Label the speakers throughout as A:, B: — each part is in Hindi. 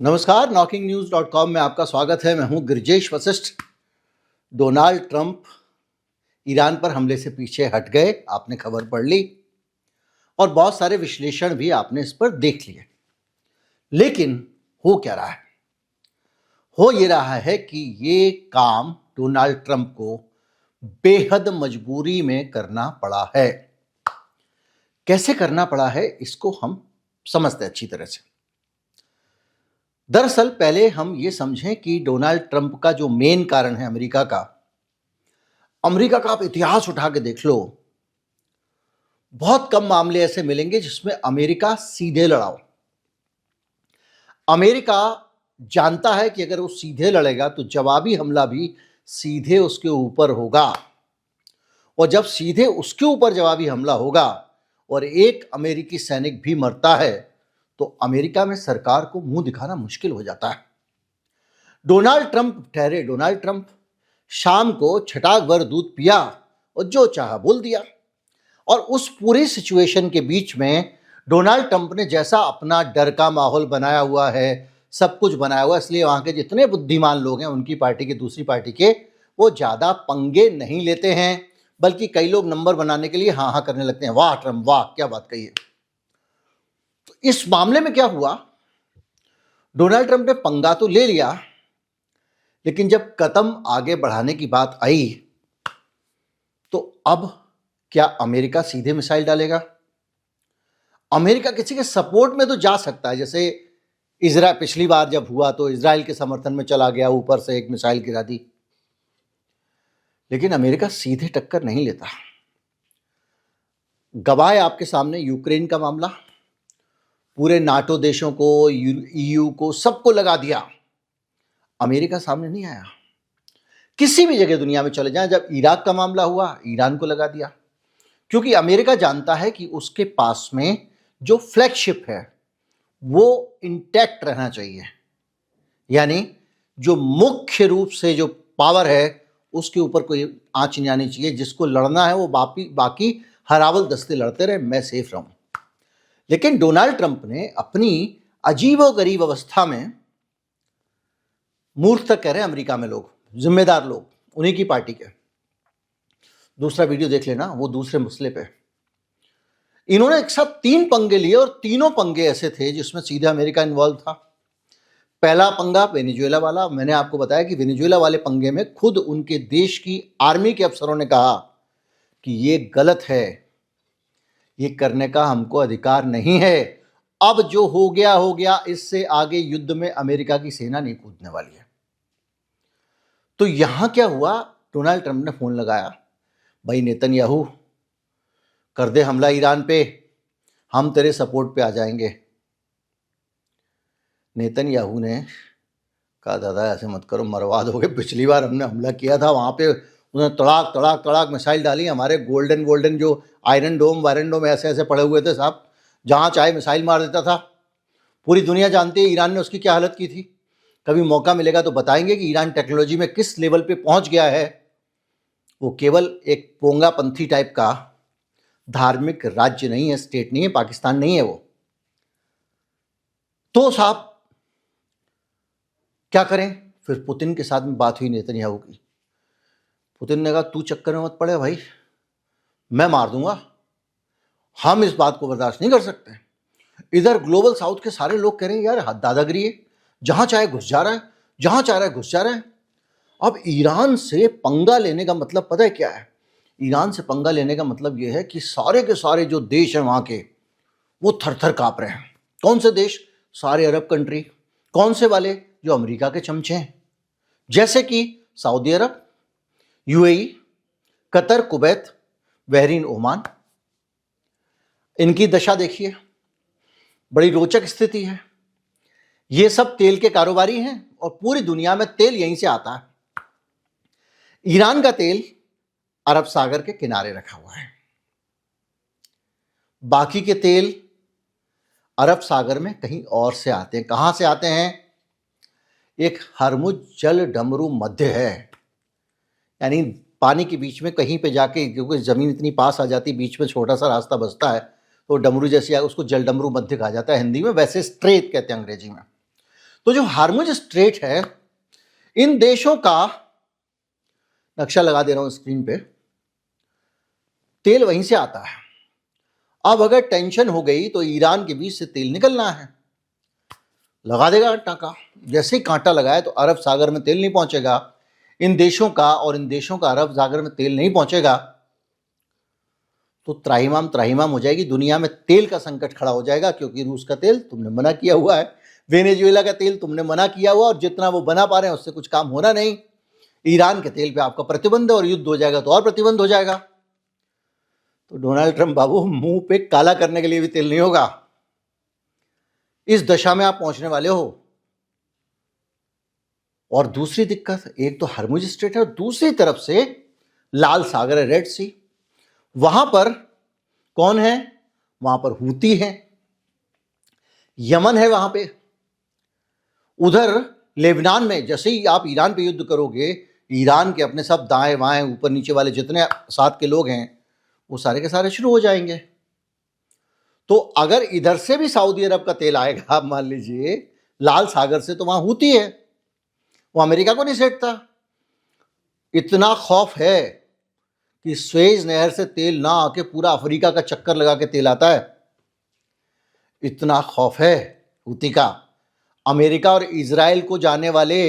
A: नमस्कार, knocking-news.com में आपका स्वागत है। मैं हूं Girijesh Vashishtha. Donald Trump Iran पर हमले से पीछे हट गए, आपने खबर पढ़ ली और बहुत सारे विश्लेषण भी आपने इस पर देख लिए। लेकिन हो क्या रहा है? हो ये रहा है कि ये काम डोनाल्ड ट्रंप को बेहद मजबूरी में करना पड़ा है। कैसे करना पड़ा है इसको हम समझते अच्छी तरह से। दरअसल पहले हम ये समझें कि डोनाल्ड ट्रंप का जो मेन कारण है अमेरिका का आप इतिहास उठा के देख लो, बहुत कम मामले ऐसे मिलेंगे जिसमें अमेरिका सीधे लड़ा हो। अमेरिका जानता है कि अगर वो सीधे लड़ेगा तो जवाबी हमला भी सीधे उसके ऊपर होगा, और जब सीधे उसके ऊपर जवाबी हमला होगा और एक अमेरिकी सैनिक भी मरता है तो अमेरिका में सरकार को मुंह दिखाना मुश्किल हो जाता है। डोनाल्ड ट्रंप शाम को छटाक भर दूध पिया और जो चाहा बोल दिया। और उस पूरी सिचुएशन के बीच में डोनाल्ड ट्रंप ने जैसा अपना डर का माहौल बनाया हुआ है, सब कुछ बनाया हुआ, इसलिए वहां के जितने बुद्धिमान लोग हैं उनकी पार्टी के, दूसरी पार्टी के, वो ज्यादा पंगे नहीं लेते हैं, बल्कि कई लोग नंबर बनाने के लिए हाँ हाँ करने लगते हैं। वाह ट्रंप वाह, क्या बात कही है। तो इस मामले में क्या हुआ, डोनाल्ड ट्रंप ने पंगा तो ले लिया, लेकिन जब कदम आगे बढ़ाने की बात आई तो अब क्या अमेरिका सीधे मिसाइल डालेगा? अमेरिका किसी के सपोर्ट में तो जा सकता है, जैसे इजराइल पिछली बार जब हुआ तो इजराइल के समर्थन में चला गया, ऊपर से एक मिसाइल गिरा दी, लेकिन अमेरिका सीधे टक्कर नहीं लेता। गवाह है आपके सामने यूक्रेन का मामला, पूरे नाटो देशों को, ईयू को, सबको लगा दिया, अमेरिका सामने नहीं आया। किसी भी जगह दुनिया में चले जाएं, जब इराक का मामला हुआ ईरान को लगा दिया, क्योंकि अमेरिका जानता है कि उसके पास में जो फ्लैगशिप है वो इंटैक्ट रहना चाहिए, यानी जो मुख्य रूप से जो पावर है उसके ऊपर कोई आंच नहीं आनी चाहिए। जिसको लड़ना है वो बाकी हरावल दस्ते लड़ते रहे, मैं सेफ रहूं। लेकिन डोनाल्ड ट्रंप ने अपनी अजीबोगरीब अवस्था में, मूर्ख तक कह रहे हैं अमेरिका में लोग, जिम्मेदार लोग, उन्हीं की पार्टी के, दूसरा वीडियो देख लेना, वो दूसरे मसले पे, इन्होंने एक साथ 3 पंगे लिए और तीनों पंगे ऐसे थे जिसमें सीधे अमेरिका इन्वॉल्व था। पहला पंगा वेनेजुएला वाला, मैंने आपको बताया कि वेनेजुएला वाले पंगे में खुद उनके देश की आर्मी के अफसरों ने कहा कि ये गलत है, ये करने का हमको अधिकार नहीं है, अब जो हो गया, इससे आगे युद्ध में अमेरिका की सेना नहीं कूदने वाली है। तो यहां क्या हुआ, डोनाल्ड ट्रंप ने फोन लगाया, भाई नेतन्याहू कर दे हमला ईरान पे, हम तेरे सपोर्ट पे आ जाएंगे। नेतन्याहू ने कहा दादा ऐसे मत करो, मरवा दोगे। पिछली बार हमने हमला किया था, वहां पे उन्होंने तड़ाक तड़ाक तड़ाक मिसाइल डाली, हमारे गोल्डन जो आयरन डोम ऐसे पड़े हुए थे साहब, जहां चाहे मिसाइल मार देता था। पूरी दुनिया जानती है ईरान ने उसकी क्या हालत की थी। कभी मौका मिलेगा तो बताएंगे कि ईरान टेक्नोलॉजी में किस लेवल पे पहुंच गया है। वो केवल एक पोंगापंथी टाइप का धार्मिक राज्य नहीं है, स्टेट नहीं है, पाकिस्तान नहीं है वो। तो साहब क्या करें? फिर पुतिन के साथ में बात हुई नेतन्याहू की। पुतिन ने कहा तू चक्कर में मत पड़े भाई, मैं मार दूंगा, हम इस बात को बर्दाश्त नहीं कर सकते। इधर ग्लोबल साउथ के सारे लोग कह रहे हैं यार दादागिरी है, जहां चाहे घुस जा रहा है, जहां चाह रहा है घुस जा रहा है। अब ईरान से पंगा लेने का मतलब पता है क्या है? ईरान से पंगा लेने का मतलब यह है कि सारे के सारे जो देश हैं वहां के, वो थर थर कांप रहे हैं। कौन से देश? सारे अरब कंट्री। कौन से वाले? जो अमेरिका के चमचे हैं, जैसे कि Saudi Arab, UAE, Qatar, Kuwait, Bahrain, Oman. इनकी दशा देखिए, बड़ी रोचक स्थिति है। ये सब तेल के कारोबारी हैं और पूरी दुनिया में तेल यहीं से आता है। ईरान का तेल अरब सागर के किनारे रखा हुआ है, बाकी के तेल अरब सागर में कहीं और से आते हैं। कहां से आते हैं? एक हरमुज जल डमरू मध्य है, यानी पानी के बीच में कहीं पे जाके, क्योंकि जमीन इतनी पास आ जाती, बीच में छोटा सा रास्ता बचता है, तो डमरू जैसी, उसको जल डमरू मध्य कहा जाता है हिंदी में, वैसे स्ट्रेट कहते हैं अंग्रेजी में। तो जो हार्मुज स्ट्रेट है, इन देशों का नक्शा लगा दे रहा हूं स्क्रीन पे, तेल वहीं से आता है। अब अगर टेंशन हो गई तो ईरान के बीच से तेल निकलना है, लगा देगा टाका। जैसे ही कांटा लगाए तो अरब सागर में तेल नहीं पहुंचेगा इन देशों का, और इन देशों का अरब सागर में तेल नहीं पहुंचेगा तो त्राहिमाम त्राहिमाम हो जाएगी, दुनिया में तेल का संकट खड़ा हो जाएगा। क्योंकि रूस का तेल तुमने मना किया हुआ है, वेनेजुएला का तेल तुमने मना किया हुआ, और जितना वो बना पा रहे हैं उससे कुछ काम होना नहीं। ईरान के तेल पे आपका प्रतिबंध है, और युद्ध हो जाएगा तो और प्रतिबंध हो जाएगा। तो डोनाल्ड ट्रंप बाबू, मुंह पे काला करने के लिए भी तेल नहीं होगा। इस दशा में आप पहुंचने वाले हो। और दूसरी दिक्कत, एक तो हरमुज स्ट्रेट है और दूसरी तरफ से लाल सागर है, रेड सी। वहां पर कौन है? वहां पर हूती है, यमन है वहां पे। उधर लेबनान में जैसे ही आप ईरान पे युद्ध करोगे, ईरान के अपने सब दाएं बाएं ऊपर नीचे वाले जितने साथ के लोग हैं वो सारे के सारे शुरू हो जाएंगे। तो अगर इधर से भी सऊदी अरब का तेल आएगा, आप मान लीजिए लाल सागर से, तो वहां हूती है, वो अमेरिका को नहीं सेठता। इतना खौफ है कि स्वेज नहर से तेल ना आके पूरा अफ्रीका का चक्कर लगा के तेल आता है। इतना खौफ है हूती का। अमेरिका और इजराइल को जाने वाले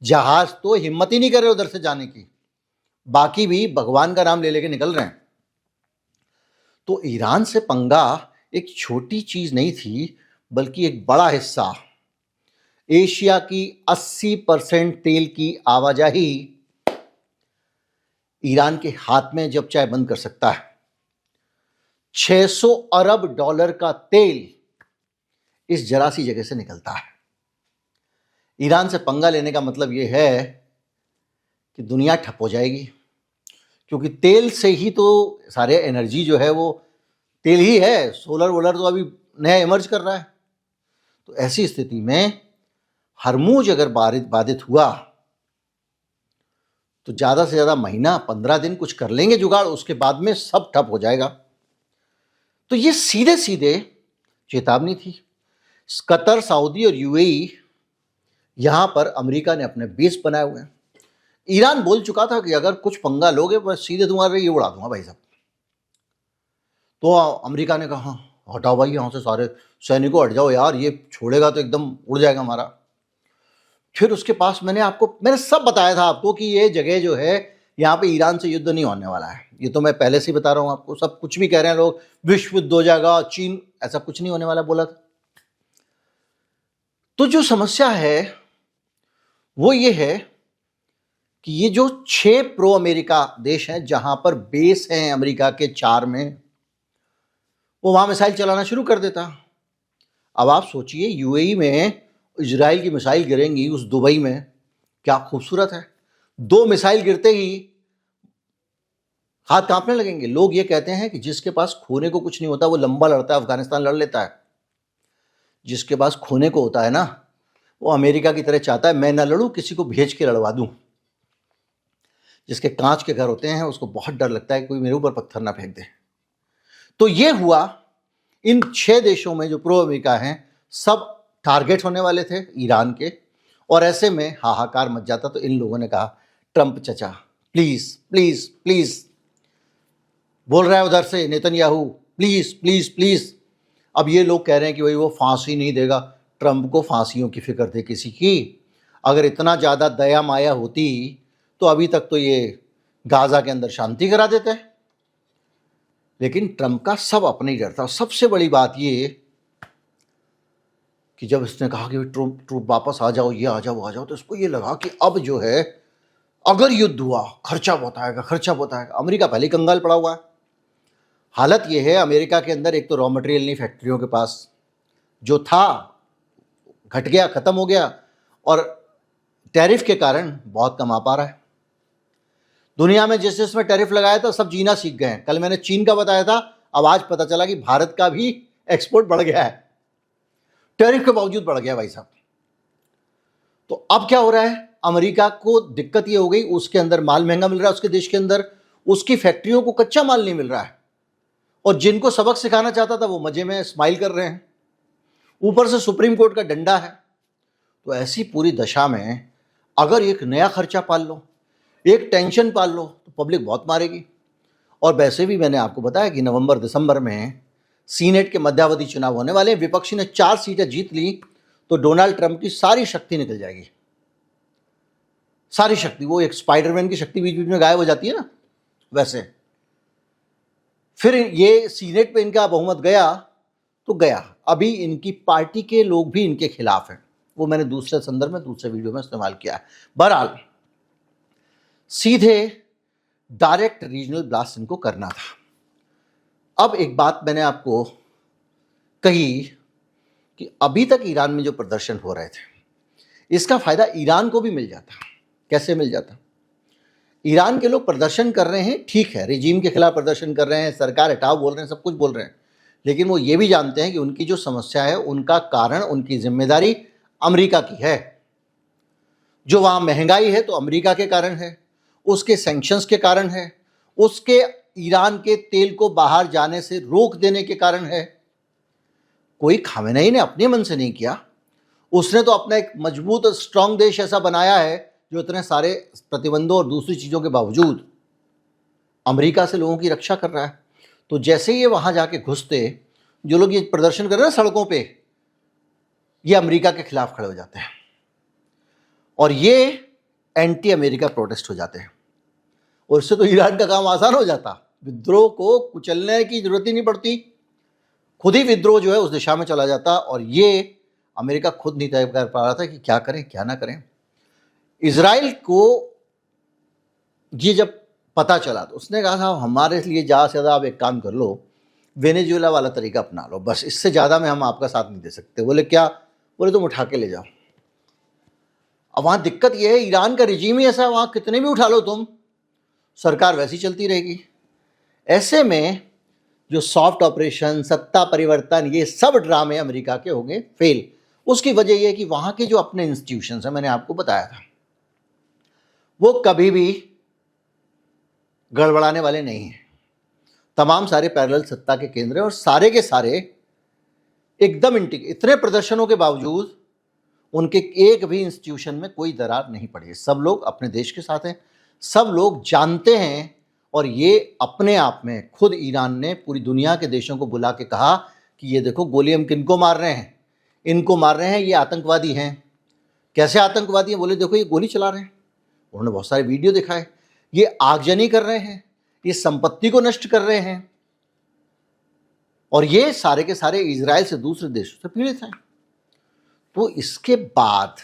A: जहाज तो हिम्मत ही नहीं कर रहे उधर से जाने की, बाकी भी भगवान का नाम ले लेके निकल रहे हैं। तो ईरान से पंगा एक छोटी चीज नहीं थी, बल्कि एक बड़ा हिस्सा, एशिया की 80% तेल की आवाजाही ईरान के हाथ में जब चाहे बंद कर सकता है। 600 अरब डॉलर का तेल इस जरा सी जगह से निकलता है। ईरान से पंगा लेने का मतलब यह है कि दुनिया ठप हो जाएगी, क्योंकि तेल से ही तो सारे एनर्जी जो है वो तेल ही है। सोलर वोलर तो अभी नया इमर्ज कर रहा है। तो ऐसी स्थिति में हरमुज अगर बाधित हुआ तो ज़्यादा से ज़्यादा महीना 15 दिन कुछ कर लेंगे जुगाड़, उसके बाद में सब ठप हो जाएगा। तो ये सीधे सीधे चेतावनी थी। कतर, सऊदी और यूएई, यहां पर अमेरिका ने अपने बेस बनाए हुए हैं। ईरान बोल चुका था कि अगर कुछ पंगा लोगे बस सीधे तुम्हारे ये उड़ा दूंगा भाई साहब। तो अमेरिका ने कहा हटाओ भाई यहाँ से सारे सैनिकों, हट जाओ यार, ये छोड़ेगा तो एकदम उड़ जाएगा हमारा। फिर उसके पास मैंने सब बताया था आपको कि ये जगह जो है यहाँ पे ईरान से युद्ध नहीं होने वाला है। ये तो मैं पहले से ही बता रहा हूँ आपको। सब कुछ भी कह रहे हैं लोग, विश्व युद्ध हो जाएगा, चीन, ऐसा कुछ नहीं होने वाला बोला था। तो जो समस्या है वो ये है कि ये जो 6 प्रो अमेरिका देश हैं जहां पर बेस हैं अमेरिका के 4 में, वो वहां मिसाइल चलाना शुरू कर देता। अब आप सोचिए यूएई में इजराइल की मिसाइल गिरेंगी, उस दुबई में, क्या खूबसूरत है। 2 मिसाइल गिरते ही हाथ कांपने लगेंगे। लोग ये कहते हैं कि जिसके पास खोने को कुछ नहीं होता वो लंबा लड़ता है, अफगानिस्तान लड़ लेता है। जिसके पास खोने को होता है ना, वो अमेरिका की तरह चाहता है मैं ना लड़ूं, किसी को भेज के लड़वा दूं। जिसके कांच के घर होते हैं उसको बहुत डर लगता है कोई मेरे ऊपर पत्थर ना फेंक दे। तो ये हुआ, इन 6 देशों में जो प्रो अमेरिका हैं सब टारगेट होने वाले थे ईरान के। और ऐसे में हाहाकार मच जाता। तो इन लोगों ने कहा ट्रंप चचा प्लीज प्लीज प्लीज, बोल रहा है उधर से नेतन्याहू, प्लीज प्लीज प्लीज। अब ये लोग कह रहे हैं कि भाई वो फांसी नहीं देगा। ट्रंप को फांसियों की फिक्र थी किसी की? अगर इतना ज़्यादा दया माया होती तो अभी तक तो ये गाजा के अंदर शांति करा देते हैं। लेकिन ट्रंप का सब अपने ही डर था। सबसे बड़ी बात ये कि जब इसने कहा कि ट्रूप वापस आ जाओ, ये आ जाओ आ जाओ, तो इसको ये लगा कि अब जो है अगर युद्ध हुआ खर्चा बहुत आएगा, खर्चा बहुत आएगा। अमेरिका पहले ही कंगाल पड़ा हुआ है। हालत ये है अमेरिका के अंदर, एक तो रॉ मटेरियल नहीं फैक्ट्रियों के पास, जो था घट गया, खत्म हो गया, और टैरिफ के कारण बहुत कम आ पा रहा है। दुनिया में जिस जिसमें टैरिफ लगाया था सब जीना सीख गए हैं। कल मैंने चीन का बताया था, अब आज पता चला कि भारत का भी एक्सपोर्ट बढ़ गया है, टैरिफ के बावजूद बढ़ गया भाई साहब। तो अब क्या हो रहा है, अमेरिका को दिक्कत ये हो गई, उसके अंदर माल महंगा मिल रहा है, उसके देश के अंदर उसकी फैक्ट्रियों को कच्चा माल नहीं मिल रहा है, और जिनको सबक सिखाना चाहता था वो मजे में स्माइल कर रहे हैं। ऊपर से सुप्रीम कोर्ट का डंडा है तो ऐसी पूरी दशा में अगर एक नया खर्चा पाल लो, एक टेंशन पाल लो, तो पब्लिक बहुत मारेगी। और वैसे भी मैंने आपको बताया कि नवंबर दिसंबर में सीनेट के मध्यावधि चुनाव होने वाले हैं। विपक्षी ने 4 सीटें जीत ली तो डोनाल्ड ट्रंप की सारी शक्ति निकल जाएगी, सारी शक्ति। वो एक स्पाइडरमैन की शक्ति बीच बीच में गायब हो जाती है ना, वैसे। फिर ये सीनेट पे इनका बहुमत गया तो गया। अभी इनकी पार्टी के लोग भी इनके खिलाफ हैं, वो मैंने दूसरे संदर्भ में दूसरे वीडियो में इस्तेमाल किया है। बहरहाल सीधे डायरेक्ट रीजनल ब्लास्ट इनको करना था। अब एक बात मैंने आपको कही कि अभी तक ईरान में जो प्रदर्शन हो रहे थे, इसका फायदा ईरान को भी मिल जाता। कैसे मिल जाता? ईरान के लोग प्रदर्शन कर रहे हैं, ठीक है, रिजीम के खिलाफ प्रदर्शन कर रहे हैं, सरकार हटाओ बोल रहे हैं, सब कुछ बोल रहे हैं, लेकिन वो ये भी जानते हैं कि उनकी जो समस्या है उनका कारण, उनकी जिम्मेदारी अमेरिका की है। जो वहाँ महंगाई है तो अमेरिका के कारण है, उसके सैंक्शंस के कारण है, उसके ईरान के तेल को बाहर जाने से रोक देने के कारण है। कोई खामेनेई ने अपने मन से नहीं किया, उसने तो अपना एक मजबूत और स्ट्रांग देश ऐसा बनाया है जो इतने सारे प्रतिबंधों और दूसरी चीज़ों के बावजूद अमेरिका से लोगों की रक्षा कर रहा है। तो जैसे ये वहाँ जाके घुसते, जो लोग ये प्रदर्शन कर रहे हैं सड़कों पे, ये अमेरिका के खिलाफ खड़े हो जाते हैं और ये एंटी अमेरिका प्रोटेस्ट हो जाते हैं। और इससे तो ईरान का काम आसान हो जाता, विद्रोह को कुचलने की जरूरत ही नहीं पड़ती, खुद ही विद्रोह जो है उस दिशा में चला जाता। और ये अमेरिका खुद नहीं तय कर पा रहा था कि क्या करें क्या ना करें। इजराइल को ये जब पता चला तो उसने कहा था हमारे लिए ज़्यादा से ज़्यादा आप एक काम कर लो, वेनेजुएला वाला तरीका अपना लो, बस इससे ज़्यादा में हम आपका साथ नहीं दे सकते। बोले क्या? बोले तुम उठा के ले जाओ। अब वहाँ दिक्कत यह है, ईरान का रिजीम ही ऐसा है, वहाँ कितने भी उठा लो तुम, सरकार वैसी चलती रहेगी। ऐसे में जो सॉफ्ट ऑपरेशन, सत्ता परिवर्तन, ये सब ड्रामे अमेरिका के होंगे फेल। उसकी वजह यह है कि वहाँ के जो अपने इंस्टीट्यूशंस हैं, मैंने आपको बताया था, वो कभी भी गड़बड़ाने वाले नहीं हैं। तमाम सारे पैरेलल सत्ता के केंद्र हैं और सारे के सारे एकदम इतने प्रदर्शनों के बावजूद उनके एक भी इंस्टीट्यूशन में कोई दरार नहीं पड़ी। सब लोग अपने देश के साथ हैं, सब लोग जानते हैं। और ये अपने आप में खुद ईरान ने पूरी दुनिया के देशों को बुला के कहा कि ये देखो गोली हम किनको मार रहे हैं, इनको मार रहे हैं, ये आतंकवादी हैं। कैसे आतंकवादी हैं? बोले देखो ये गोली चला रहे हैं, उन्होंने बहुत सारे वीडियो दिखाए, ये आगजनी कर रहे हैं, ये संपत्ति को नष्ट कर रहे हैं, और ये सारे के सारे इजराइल से दूसरे देशों से पीड़ित हैं। तो इसके बाद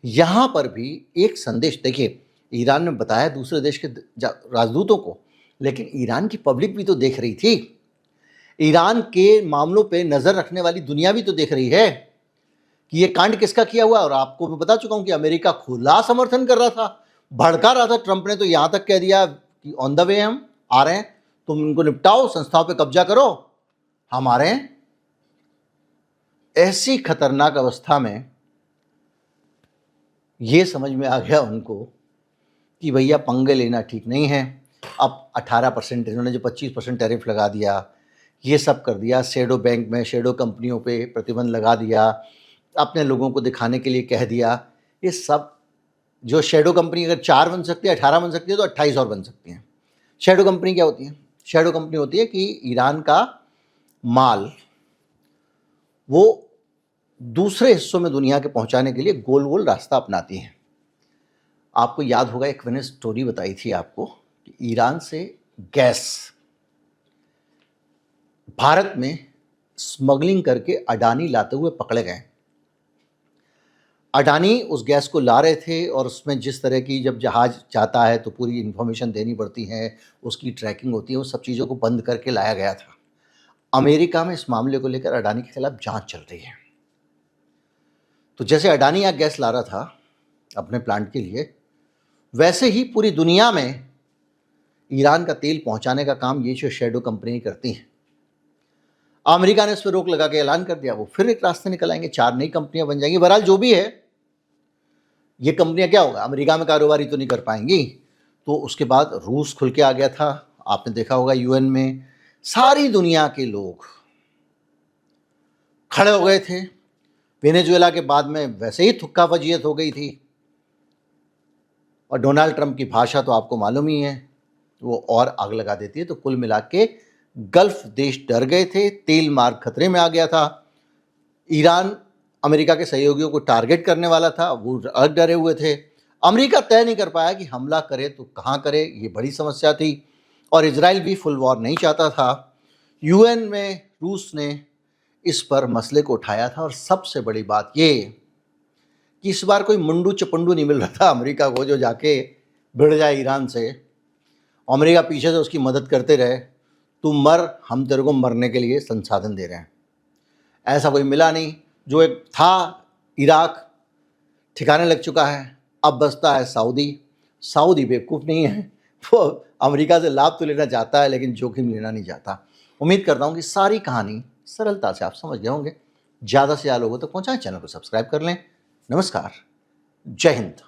A: यहां पर भी एक संदेश, देखिए ईरान ने बताया दूसरे देश के राजदूतों को, लेकिन ईरान की पब्लिक भी तो देख रही थी, ईरान के मामलों पे नजर रखने वाली दुनिया भी तो देख रही है कि ये कांड किसका किया हुआ। और आपको मैं बता चुका हूं कि अमेरिका खुला समर्थन कर रहा था, भड़का रहा था। ट्रंप ने तो यहां तक कह दिया कि ऑन द वे हम आ रहे हैं, तुम इनको निपटाओ, संस्थाओं पे कब्जा करो, हम आ रहे हैं। ऐसी खतरनाक अवस्था में ये समझ में आ गया उनको कि भैया पंगे लेना ठीक नहीं है। अब 18% इन्होंने जो 25% टैरिफ लगा दिया, ये सब कर दिया, शैडो बैंक में शैडो कंपनियों पे प्रतिबंध लगा दिया, अपने लोगों को दिखाने के लिए कह दिया। ये सब जो शैडो कंपनी अगर 4 बन सकती है, 18 बन सकती है, तो 28 और बन सकती हैं। शैडो कंपनी क्या होती है? शैडो कंपनी होती है कि ईरान का माल वो दूसरे हिस्सों में दुनिया के पहुंचाने के लिए गोल गोल रास्ता अपनाती हैं। आपको याद होगा एक मैंने स्टोरी बताई थी आपको कि ईरान से गैस भारत में स्मगलिंग करके अडानी लाते हुए पकड़े गए। अडानी उस गैस को ला रहे थे और उसमें जिस तरह की जब जहाज जाता है तो पूरी इन्फॉर्मेशन देनी पड़ती है, उसकी ट्रैकिंग होती है, उस सब चीज़ों को बंद करके लाया गया था। अमेरिका में इस मामले को लेकर अडानी के खिलाफ जांच चल रही है। तो जैसे अडानी यहाँ गैस ला रहा था अपने प्लांट के लिए, वैसे ही पूरी दुनिया में ईरान का तेल पहुंचाने का काम ये जो शैडो कंपनी करती हैं। अमेरिका ने इस पर रोक लगा के ऐलान कर दिया, वो फिर एक रास्ते निकल आएंगे, 4 नई कंपनियां बन जाएंगी। बहरहाल जो भी है, ये कंपनियां क्या होगा, अमेरिका में कारोबारी तो नहीं कर पाएंगी। तो उसके बाद रूस खुल के आ गया था, आपने देखा होगा यूएन में सारी दुनिया के लोग खड़े हो गए थे वेनेजुएला के बाद में वैसे ही थुक्का वजियत हो गई थी, और डोनाल्ड ट्रंप की भाषा तो आपको मालूम ही है, वो और आग लगा देती है। तो कुल मिला के गल्फ देश डर गए थे, तेल मार्ग खतरे में आ गया था। ईरान अमेरिका के सहयोगियों को टारगेट करने वाला था, वो अलग डरे हुए थे। अमेरिका तय नहीं कर पाया कि हमला करे तो कहाँ करे, ये बड़ी समस्या थी। और इजराइल भी फुल वॉर नहीं चाहता था। यूएन में रूस ने इस पर मसले को उठाया था। और सबसे बड़ी बात ये कि इस बार कोई मुंडू चपंडू नहीं मिल रहा था अमेरिका को जो जाके भिड़ जाए ईरान से। अमेरिका पीछे से उसकी मदद करते रहे, तू मर, हम तेरे को मरने के लिए संसाधन दे रहे हैं। ऐसा कोई मिला नहीं। जो एक था इराक ठिकाने लग चुका है, अब बसता है सऊदी। सऊदी बेवकूफ़ नहीं है, वो अमेरिका से लाभ तो लेना चाहता है लेकिन जोखिम लेना नहीं चाहता। उम्मीद करता हूँ कि सारी कहानी सरलता से आप समझ गए होंगे। ज़्यादा से ज़्यादा लोगों तक पहुँचाएं, चैनल को सब्सक्राइब कर लें। नमस्कार, जय हिंद।